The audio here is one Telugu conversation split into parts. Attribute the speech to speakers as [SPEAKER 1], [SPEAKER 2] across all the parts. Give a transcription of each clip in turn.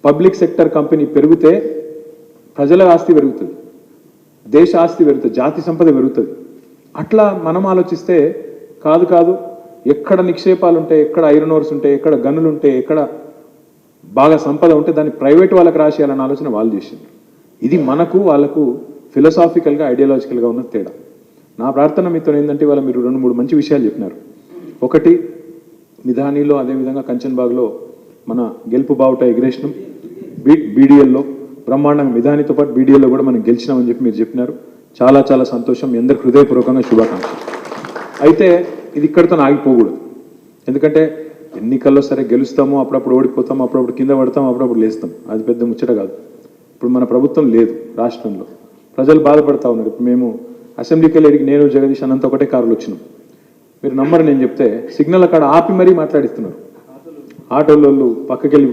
[SPEAKER 1] పబ్లిక్ సెక్టర్ కంపెనీ పెరిగితే ప్రజల ఆస్తి పెరుగుతుంది, దేశ ఆస్తి పెరుగుతుంది, జాతి సంపద పెరుగుతుంది. అట్లా మనం ఆలోచిస్తే కాదు ఎక్కడ నిక్షేపాలు ఉంటాయి, ఎక్కడ ఐరన్ ఓర్స్ ఉంటాయి, ఎక్కడ గనులు ఉంటాయి, ఎక్కడ బాగా సంపద ఉంటే దాన్ని ప్రైవేట్ వాళ్ళకి రాసేయాలన్న ఆలోచన వాళ్ళు చేసింది. ఇది మనకు వాళ్ళకు ఫిలసాఫికల్గా ఐడియాలజికల్గా ఉన్న తేడా. నా ప్రార్థన మీతో ఏంటంటే ఇవాళ మీరు 2-3 మంచి విషయాలు చెప్పినారు. ఒకటి మిధానిలో, అదేవిధంగా కంచన్బాగ్లో మన గెలుపు బావుట ఎగ్రేషనం, బీడీఎల్లో బ్రహ్మాండంగా మిధానితో పాటు బీడీఎల్లో కూడా మనం గెలిచినామని చెప్పి మీరు చెప్పినారు. చాలా చాలా సంతోషం. మీ అందరికి హృదయపూర్వకంగా శుభాకాంక్షలు. అయితే ఇది ఇక్కడితో ఆగిపోకూడదు. ఎందుకంటే ఎన్నికల్లో సరే గెలుస్తాము, అప్పుడప్పుడు ఓడిపోతాము, అప్పుడప్పుడు కింద పడతాము, అప్పుడప్పుడు లేస్తాం. అది పెద్ద ముచ్చట కాదు. ఇప్పుడు మన ప్రభుత్వం లేదు రాష్ట్రంలో, ప్రజలు బాధపడతా ఉన్నారు. ఇప్పుడు మేము అసెంబ్లీకి వెళ్ళి నేను జగదీష్ అనంత ఒకటే కారులో వచ్చినాం. మీరు నమ్మరు, నేను చెప్తే సిగ్నల్ అక్కడ ఆపి మరీ మాట్లాడిస్తున్నారు. ఆటోళ్ళు పక్కకెళ్ళి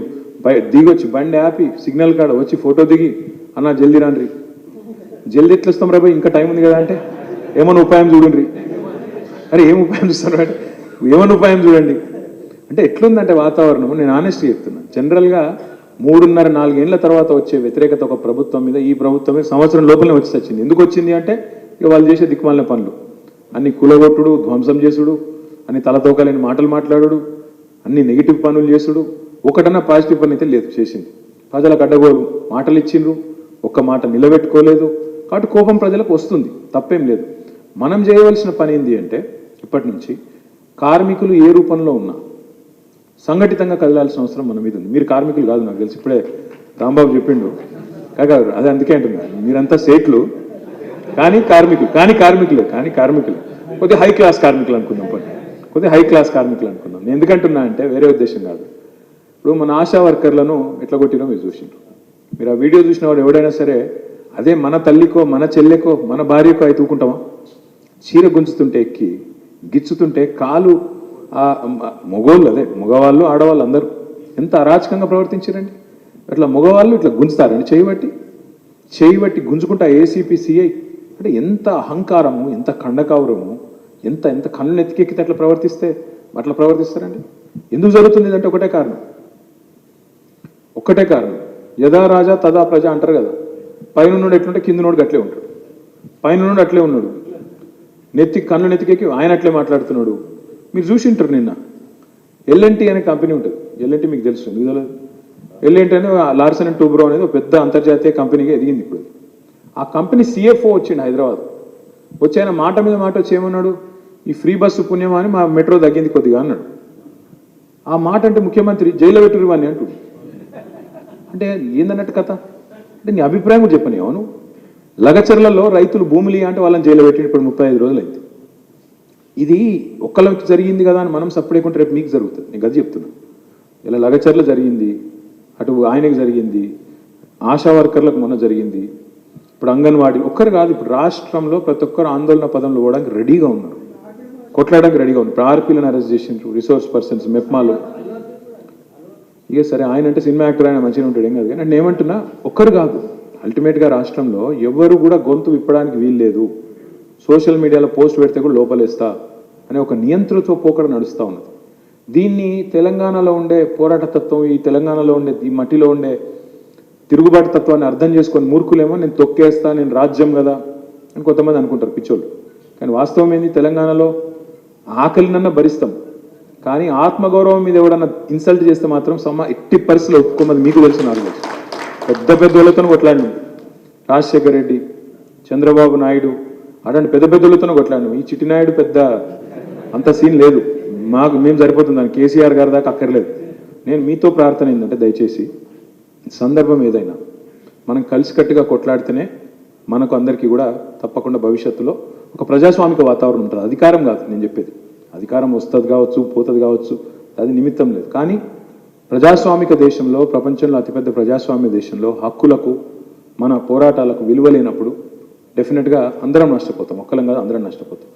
[SPEAKER 1] దిగొచ్చి బండి ఆపి సిగ్నల్ కాడ వచ్చి ఫోటో దిగి అన్న జల్దీ రాండ్రి, జల్దీ ఎట్లా వస్తాం రా భయ్, ఇంకా టైం ఉంది కదా అంటే ఏమన్నా ఉపాయం చూడండి. అరే ఏం ఉపాయం చూస్తారు అంటే ఏమన్నా ఉపాయం చూడండి అంటే ఎట్లుందంటే వాతావరణం. నేను ఆనెస్ట్గా చెప్తున్నా, జనరల్గా 3.5-4 ఏళ్ల తర్వాత వచ్చే వ్యతిరేకత ఒక ప్రభుత్వం మీద, ఈ ప్రభుత్వం మీద సంవత్సరం లోపలనే వచ్చి వచ్చింది. ఎందుకు వచ్చింది అంటే ఇక వాళ్ళు చేసే దిక్కుమాలిన పనులు అన్ని కూలగొట్టుడు, ధ్వంసం చేసుడు, అన్ని తలతోకలేని మాటలు మాట్లాడు, అన్ని నెగిటివ్ పనులు చేసుడు, ఒకటన్నా పాజిటివ్ పని అయితే లేదు చేసింది. ప్రజలకు అడ్డగోలు మాటలు ఇచ్చిండ్రు, ఒక్క మాట నిలబెట్టుకోలేదు. కాబట్టి కోపం ప్రజలకు వస్తుంది, తప్పేం లేదు. మనం చేయవలసిన పని ఏంటి అంటే ఇప్పటి నుంచి కార్మికులు ఏ రూపంలో ఉన్నా సంఘటితంగా కదలాల్సిన అవసరం మన మీద ఉంది. మీరు కార్మికులు కాదు, నాకు తెలిసి ఇప్పుడే రాంబాబు చెప్పిండు కాక, అదే అందుకే అంటున్నారు మీరంతా సేట్లు కానీ కార్మికులు కొద్దిగా హై క్లాస్ కార్మికులు అనుకుందాం, కొద్దిగా హై క్లాస్ కార్మికులు అనుకుందాం. నేను ఎందుకంటున్నా అంటే వేరే ఉద్దేశం కాదు. ఇప్పుడు మన ఆశా వర్కర్లను ఎట్లా కొట్టినో మీరు చూసిండ్రు. మీరు ఆ వీడియో చూసిన వాడు ఎవడైనా సరే అదే మన తల్లికో, మన చెల్లెకో, మన భార్యకో అయితే ఊకుంటామా? చీర గుంజుతుంటే ఎక్కి గిచ్చుతుంటే కాలు, మగవాళ్ళు, అదే మగవాళ్ళు ఆడవాళ్ళు అందరూ ఎంత అరాచకంగా ప్రవర్తించారండి. అట్లా మగవాళ్ళు ఇట్లా గుంజుతారండి, చేయబట్టి గుంజుకుంటా ఏసీపీ సిఐ అంటే ఎంత అహంకారము, ఎంత ఖండకావరము, ఎంత కళ్ళు ఎత్తికెక్కితే అట్లా ప్రవర్తిస్తారండి. ఎందుకు జరుగుతుంది అంటే ఒకటే కారణం, యథా రాజా తదా ప్రజ అంటారు కదా. పైన ఉన్నాడు ఎట్లుంటే కింద నోడు అట్లే ఉంటాడు, పైన ఉన్నాడు అట్లే ఉన్నాడు, కళ్ళు నెత్తికెక్కి ఆయన అట్లే మాట్లాడుతున్నాడు. మీరు చూసింటారు నిన్న ఎల్ఎన్టీ అనే కంపెనీ ఉంటుంది. ఎల్ఎన్టీ మీకు తెలుసు, మీకు తెలియదు. ఎల్ఎన్టీ అనే లార్సన్ అండ్ టూబ్రో అనేది ఒక పెద్ద అంతర్జాతీయ కంపెనీగా ఎదిగింది. ఇప్పుడు ఆ కంపెనీ CFO వచ్చిండు హైదరాబాద్. వచ్చి ఆయన మాట మీద మాట వచ్చి ఏమన్నాడు, ఈ ఫ్రీ బస్సు పుణ్యమా అని మా మెట్రో తగ్గింది కొద్దిగా అన్నాడు. ఆ మాట అంటే ముఖ్యమంత్రి జైల్లో పెట్టురు అని అంటూ అంటే ఏందన్నట్టు కథ అంటే నీ అభిప్రాయం కూడా చెప్పని. అవును, లగచర్లలో రైతులు భూములు అంటే వాళ్ళని జైల్లో పెట్టి ఇప్పుడు 35 రోజులు అయింది. ఇది ఒక్కళ్ళకి జరిగింది కదా అని మనం సప్పుడేకుంటే రేపు మీకు జరుగుతుంది. నేను గది చెప్తున్నా. ఇలా లగచర్ల జరిగింది, అటు ఆయనకు జరిగింది, ఆశా వర్కర్లకు మొన్న జరిగింది, ఇప్పుడు అంగన్వాడీ ఒక్కరు కాదు. ఇప్పుడు రాష్ట్రంలో ప్రతి ఒక్కరు ఆందోళన పదంలో పోవడానికి రెడీగా ఉన్నారు, కొట్లాడడానికి రెడీగా ఉన్నారు. ఇప్పుడు ఆర్పీలను అరెస్ట్ చేసిండ్రు, రిసోర్స్ పర్సన్స్ మెప్మాలు. ఇక సరే ఆయన అంటే సినిమా యాక్టర్, ఆయన మంచిగా ఉంటాడు, ఏం కాదు. కానీ నేను ఏమంటున్నా, ఒక్కరు కాదు, అల్టిమేట్గా రాష్ట్రంలో ఎవరు కూడా గొంతు విప్పడానికి వీల్లేదు. సోషల్ మీడియాలో పోస్ట్ పెడితే కూడా లోపలేస్తా అనే ఒక నియంత్రణతో పోకడ నడుస్తూ ఉన్నది. దీన్ని తెలంగాణలో ఉండే పోరాట తత్వం, ఈ తెలంగాణలో ఉండే ఈ మట్టిలో ఉండే తిరుగుబాటు తత్వాన్ని అర్థం చేసుకొని మూర్ఖులేమో నేను తొక్కేస్తా, నేను రాజ్యం కదా అని కొంతమంది అనుకుంటారు పిచ్చోళ్ళు. కానీ వాస్తవం ఏంది, తెలంగాణలో ఆకలినన్నా భరిస్తాం, కానీ ఆత్మగౌరవం మీద ఎవడన్నా ఇన్సల్ట్ చేస్తే మాత్రం ఎట్టి పరిస్థితుల్లో ఒప్పుకోమని మీకు తెలిసిన వాళ్ళు పెద్ద వాళ్ళతో కొట్లాడినాం. రాజశేఖర్ రెడ్డి, చంద్రబాబు నాయుడు అటువంటి పెద్ద వాళ్ళతో కొట్లాడినాం. ఈ చిట్టినాయుడు పెద్ద అంత సీన్ లేదు, మేము సరిపోతుందని కేసీఆర్ గారి దాకా అక్కర్లేదు. నేను మీతో ప్రార్థన ఏంటంటే దయచేసి సందర్భం ఏదైనా మనం కలిసికట్టుగా కొట్లాడితేనే మనకు అందరికీ కూడా తప్పకుండా భవిష్యత్తులో ఒక ప్రజాస్వామిక వాతావరణం ఉంటుంది. అధికారం కాదు నేను చెప్పేది, అధికారం వస్తుంది కావచ్చు, పోతుంది కావచ్చు, అది నిమిత్తం లేదు. కానీ ప్రజాస్వామిక దేశంలో, ప్రపంచంలో అతిపెద్ద ప్రజాస్వామ్య దేశంలో హక్కులకు, మన పోరాటాలకు విలువ లేనప్పుడు డెఫినెట్గా అందరం నష్టపోతాం. ఒక్కలం కాదు, అందరం నష్టపోతాం.